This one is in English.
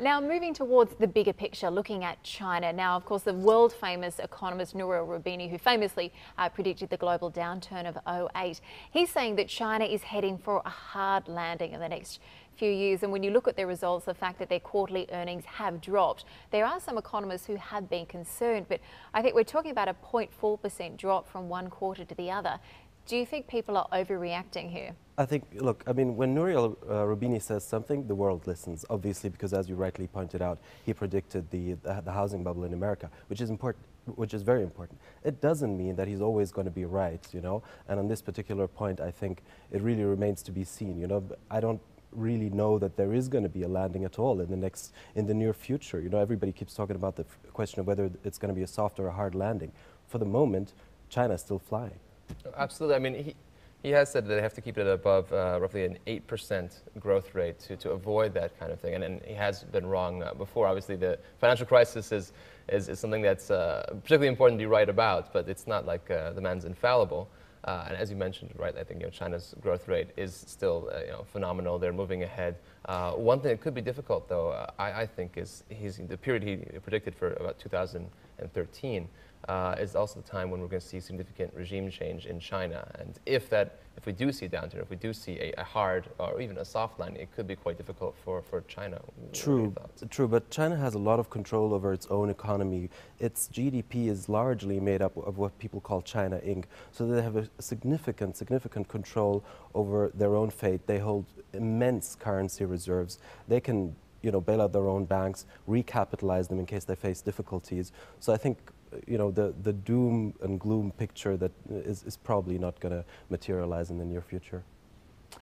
Now, moving towards the bigger picture, looking at China. Now, of course, the world-famous economist Nouriel Roubini, who famously predicted the global downturn of '08, he's saying that China is heading for a hard landing in the next few years. And when you look at their results, the fact that their quarterly earnings have dropped, there are some economists who have been concerned. But I think we're talking about a 0.4% drop from one quarter to the other. Do you think people are overreacting here? I think, look, I mean, when Nouriel Roubini says something, the world listens, obviously, because as you rightly pointed out, he predicted the housing bubble in America, which is important, which is very important. It doesn't mean that he's always going to be right, you know, and on this particular point, I think it really remains to be seen, you know. I don't really know that there is going to be a landing at all in the near future. You know, everybody keeps talking about the question of whether it's going to be a soft or a hard landing. For the moment, China is still flying. Absolutely. I mean, he has said that they have to keep it above roughly an 8% growth rate to avoid that kind of thing. And he has been wrong before. Obviously, the financial crisis is something that's particularly important to write about, but it's not like the man's infallible. And as you mentioned, right, I think China's growth rate is still phenomenal. They're moving ahead. One thing that could be difficult, though, I think, is the period he predicted for about 2013 is also the time when we're going to see significant regime change in China. And if we do see a downturn, if we do see a hard or even a soft landing, it could be quite difficult for China. True, but China has a lot of control over its own economy. Its GDP is largely made up of what people call China Inc. So they have a significant control over their own fate. They hold immense currency reserves. They can, bail out their own banks, recapitalize them in case they face difficulties. So I think, the doom and gloom picture that is probably not going to materialize in the near future.